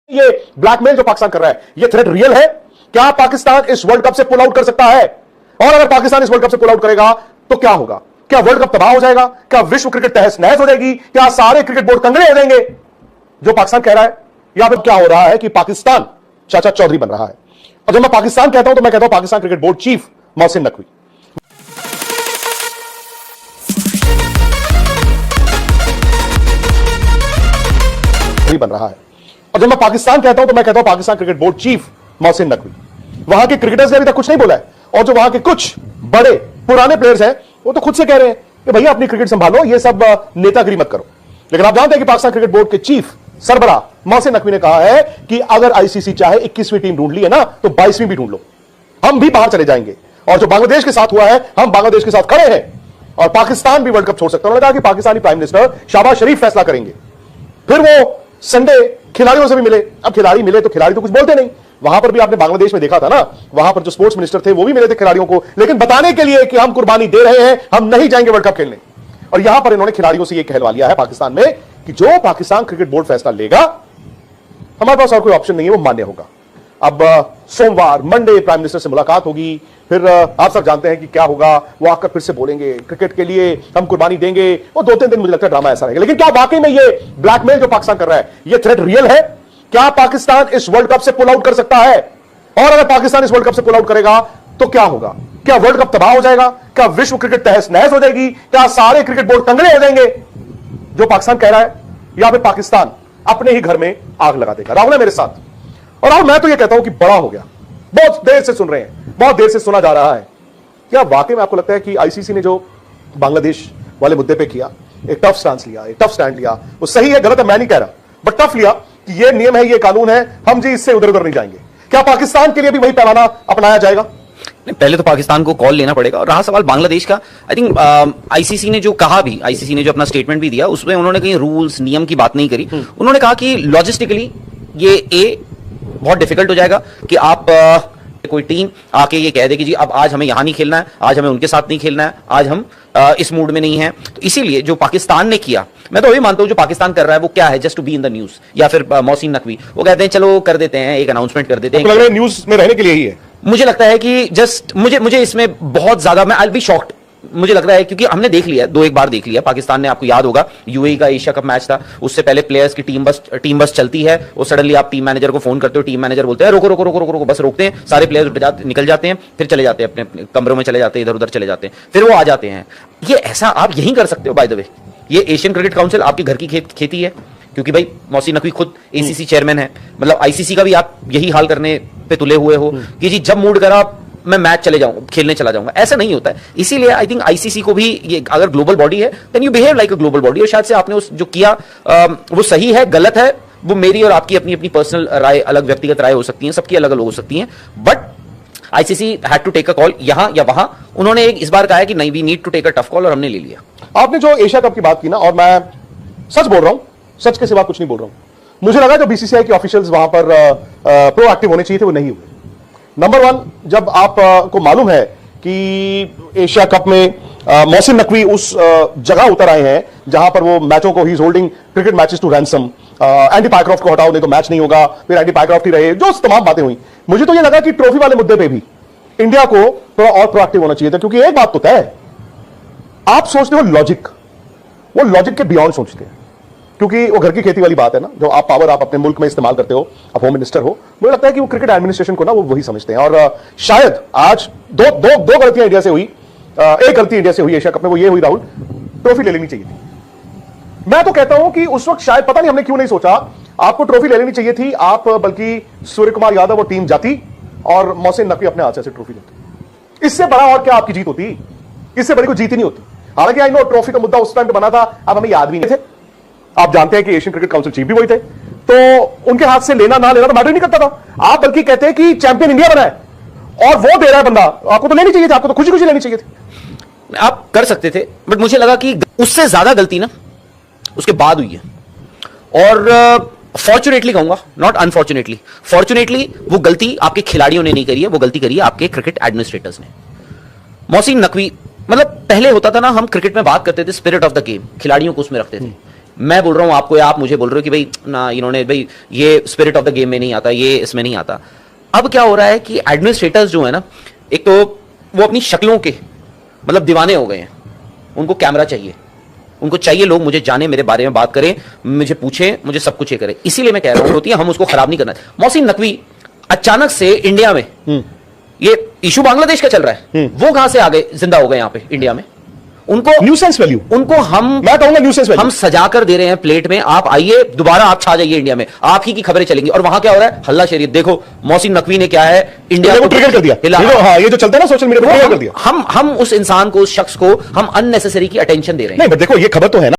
ये ब्लैकमेल जो पाकिस्तान कर रहा है, ये थ्रेट रियल है? क्या पाकिस्तान इस वर्ल्ड कप से पुल आउट कर सकता है? और अगर पाकिस्तान इस वर्ल्ड कप से पुल आउट करेगा तो क्या होगा? क्या वर्ल्ड कप तबाह हो जाएगा? क्या विश्व क्रिकेट तहस नहस हो जाएगी? क्या सारे क्रिकेट बोर्ड कंगड़े हो जाएंगे? जो पाकिस्तान कह रहा है, या फिर क्या हो रहा है कि पाकिस्तान चाचा चौधरी बन रहा है? और जब मैं पाकिस्तान कहता हूं तो मैं कहता हूं Pakistan cricket board chief Mohsin Naqvi बन रहा है। और जब मैं पाकिस्तान कहता हूं तो मैं कहता हूं Pakistan cricket board chief Mohsin Naqvi. वहां के क्रिकेटर्स ने अभी तक कुछ नहीं बोला है, और जो वहां के कुछ बड़े पुराने प्लेयर्स हैं वो तो खुद से कह रहे हैं कि भैया अपनी क्रिकेट संभालो, ये सब नेतागिरी मत करो। लेकिन आप जानते हैं कि पाकिस्तान क्रिकेट बोर्ड के चीफ सरबराह मोहसिन नकवी ने कहा है कि अगर आईसीसी चाहे 21वीं टीम ढूंढ ली है ना तो 22वीं भी ढूंढ लो, हम भी बाहर चले जाएंगे। और जो बांग्लादेश के साथ हुआ है, हम बांग्लादेश के साथ खड़े हैं, और पाकिस्तान भी वर्ल्ड कप छोड़ सकता है। उन्होंने कहा कि पाकिस्तानी प्राइम मिनिस्टर शहबाज शरीफ फैसला करेंगे। फिर वो संडे खिलाड़ियों से भी मिले। अब खिलाड़ी मिले तो खिलाड़ी तो कुछ बोलते नहीं। वहां पर भी आपने बांग्लादेश में देखा था ना, वहां पर जो स्पोर्ट्स मिनिस्टर थे वो भी मिले थे खिलाड़ियों को, लेकिन बताने के लिए कि हम कुर्बानी दे रहे हैं, हम नहीं जाएंगे वर्ल्ड कप खेलने। और यहां पर इन्होंने खिलाड़ियों से यह कहलवा लिया है पाकिस्तान में कि जो पाकिस्तान क्रिकेट बोर्ड फैसला लेगा, हमारे पास और कोई ऑप्शन नहीं है, वो मान्य होगा। अब सोमवार मंडे प्राइम मिनिस्टर से मुलाकात होगी, फिर आप सब जानते हैं कि क्या होगा। वो आकर फिर से बोलेंगे क्रिकेट के लिए हम कुर्बानी देंगे। वो 2-3 दिन मुझे लगता है ड्रामा ऐसा रहेगा। लेकिन क्या वाकई में ये ब्लैकमेल जो पाकिस्तान कर रहा है, ये थ्रेट रियल है? क्या पाकिस्तान इस वर्ल्ड कप से पुल आउट कर सकता है? और अगर पाकिस्तान इस वर्ल्ड कप से पुल आउट करेगा तो क्या होगा? क्या वर्ल्ड कप तबाह हो जाएगा? क्या विश्व क्रिकेट तहस नहस हो जाएगी? क्या सारे क्रिकेट बोर्ड कंगड़े हो जाएंगे? जो पाकिस्तान कह रहा है, या फिर पाकिस्तान अपने ही घर में आग लगा देगा? राहुल है मेरे साथ, और राहुल मैं तो ये कहता हूं कि बड़ा हो गया। बहुत देर से सुन रहे हैं, बहुत देर से सुना जा रहा है। क्या वाकई में आपको लगता है कि आईसीसी ने जो बांग्लादेश वाले मुद्दे पे किया, एक टफ स्टांस लिया, एक टफ स्टैंड लिया, वो सही है गलत है मैं नहीं कह रहा, बट टफ लिया कि ये नियम है, ये कानून है, हम जी इससे उधर उधर नहीं जाएंगे? क्या पाकिस्तान के लिए भी वही पैमाना अपनाया जाएगा? पहले तो पाकिस्तान को कॉल लेना पड़ेगा। और रहा सवाल बांग्लादेश का, आई थिंक आईसीसी ने जो कहा भी, आईसीसी ने जो अपना स्टेटमेंट भी दिया, उसमें उन्होंने कहीं रूल्स नियम की बात नहीं करी। उन्होंने कहा कि लॉजिस्टिकली ये बहुत डिफिकल्ट हो जाएगा कि आप कोई टीम आके ये कह दे कि जी अब आज हमें यहां नहीं खेलना है, आज हमें उनके साथ नहीं खेलना है, आज हम इस मूड में नहीं है। तो इसीलिए जो पाकिस्तान ने किया, मैं तो ये मानता हूं जो पाकिस्तान कर रहा है वो क्या है, just to be in the news. या फिर मोहसिन नकवी वो कहते हैं चलो कर देते हैं, एक अनाउंसमेंट कर देते हैं, लग रहा है न्यूज में रहने के लिए ही है। मुझे लगता है कि जस्ट मुझे इसमें बहुत ज्यादा, मैं आई विल बी शॉक्ड। मुझे लग रहा है क्योंकि हमने देख लिया, 2-1 बार देख लिया पाकिस्तान ने। आपको याद होगा यूएई का एशिया कप मैच था, उससे पहले प्लेयर्स की टीम बस चलती है, और सडनली आप टीम मैनेजर को फोन करते हो, टीम मैनेजर बोलते हैं रोको रोको रोको रोको, बस रोकते हैं, सारे प्लेयर्स निकल जाते हैं, फिर चले जाते हैं अपने कमरों में, चले जाते हैं, इधर उधर चले जाते हैं, फिर वो आ जाते हैं। ये ऐसा आप यही कर सकते हो। बाय द वे, ये एशियन क्रिकेट काउंसिल आपके घर की खेती है, क्योंकि भाई मोहसिन नकवी खुद एसीसी चेयरमैन है। मतलब आईसीसी का भी आप यही हाल करने पे तुले हुए हो कि जी जब मूड करा मैं मैच खेलने चला जाऊंगा। ऐसा नहीं होता है। इसीलिए आई थिंक आईसीसी को भी, ये अगर ग्लोबल बॉडी है then you behave like a global body. और शायद से आपने उस जो किया वो सही है गलत है, वो मेरी और आपकी अपनी अपनी पर्सनल राय, अलग व्यक्तिगत राय हो सकती है, सबकी अलग अलग हो सकती है। But ICC had to take a call यहां या वहां। उन्होंने इस बार कहा है कि नहीं, we need to take a tough call, और हमने ले लिया। आपने जो एशिया कप की बात की ना, और मैं सच बोल रहा हूं, सच के सिवा कुछ नहीं बोल रहा हूं, मुझे लगा जो बीसीसीआई के ऑफिशियल्स वहां पर प्रोएक्टिव होने चाहिए थे वो नहीं हुए। नंबर 1, जब आप को मालूम है कि एशिया कप में मोहसिन नकवी उस जगह उतर आए हैं जहां पर वो मैचों को, he is holding cricket matches to ransom, Andy Pycroft को हटाओ नहीं तो मैच नहीं होगा, फिर एंडी पायक्रॉफ्ट ही रहे, जो तमाम बातें हुई। मुझे तो ये लगा कि ट्रॉफी वाले मुद्दे पे भी इंडिया को थोड़ा और प्रोएक्टिव होना चाहिए था, क्योंकि एक बात तो तय है, आप सोचते हो लॉजिक, वो लॉजिक के बियॉन्ड सोचते हैं, क्योंकि वो घर की खेती वाली बात है ना, जो आप पावर आप अपने मुल्क में इस्तेमाल करते हो, आप होम मिनिस्टर हो। मुझे लगता है कि वो क्रिकेट एडमिनिस्ट्रेशन को ना वो वही समझते हैं। और शायद आज दो गलतियां इंडिया से हुई, एक गलती इंडिया से हुई एशिया कप में, वो ये हुई राहुल, ट्रॉफी ले लेनी चाहिए थी। मैं तो कहता हूं कि उस वक्त शायद पता नहीं हमने क्यों नहीं सोचा, आपको ट्रॉफी ले लेनी चाहिए थी। आप बल्कि सूर्य कुमार यादव और टीम जाती और मोहसिन नकवी अपने हाथ से ट्रॉफी लेते। इससे बड़ा और क्या आपकी जीत होती? इससे बड़ी कोई जीत ही नहीं होती। हालांकि आई नो ट्रॉफी का मुद्दा उस टाइम पे बना था, अब हमें याद भी नहीं थे। आप जानते हैं कि एशियन क्रिकेट काउंसिल चीफ भी वही थे, तो उनके हाथ से लेना ना लेना तो मैटर नहीं करता था। आप बल्कि कहते हैं कि चैंपियन इंडिया बना है और वो दे रहा है बंदा, आपको तो लेनी चाहिए थी, आपको तो खुशी खुशी लेनी चाहिए थी। आप कर सकते थे, बट मुझे लगा कि उससे ज्यादा गलती ना उसके बाद हुई है। और फॉर्चुनेटली कहूंगा, नॉट अनफॉर्चुनेटली, फॉर्चुनेटली वो गलती आपके खिलाड़ियों ने नहीं करी है, वो गलती करी है आपके क्रिकेट एडमिनिस्ट्रेटर्स ने। मोहसिन नकवी, मतलब पहले होता था ना, हम क्रिकेट में बात करते थे स्पिरिट ऑफ द गेम, खिलाड़ियों को उसमें रखते थे मैं बोल रहा हूं आपको या आप मुझे बोल रहे हो कि भाई ना इन्होंने भाई ये स्पिरिट ऑफ द गेम में नहीं आता, ये इसमें नहीं आता। अब क्या हो रहा है कि एडमिनिस्ट्रेटर्स जो है ना, एक तो वो अपनी शक्लों के मतलब दीवाने हो गए हैं, उनको कैमरा चाहिए, उनको चाहिए लोग मुझे जाने, मेरे बारे में बात करें, मुझे पूछें, मुझे सब कुछ ये करें। इसीलिए मैं कह रहा हूं होती है, हम उसको खराब नहीं करना। मोहसिन नकवी अचानक से इंडिया में, ये इशू बांग्लादेश का चल रहा है, वो कहां से आ गए, जिंदा हो गए यहां पे इंडिया में? उनको न्यूसेंस वैल्यू, उनको मैं कहूंगा न्यूसेंस वैल्यू हम सजा कर दे रहे हैं प्लेट में, आप आइए दोबारा, आप छा जाइए इंडिया में, आप ही की खबरें चलेंगी। और वहां क्या हो रहा है, हल्ला शेरी। देखो मोहसिन नकवी ने क्या है, इंडिया को ट्रिगर कर दिया, हाँ, ये जो चलता है ना सोशल मीडिया पर, ट्रिगर कर दिया। हम उस इंसान को, उस शख्स को हम अननेसेसरी की अटेंशन दे रहे हैं। नहीं, बट देखो ये खबर तो है ना।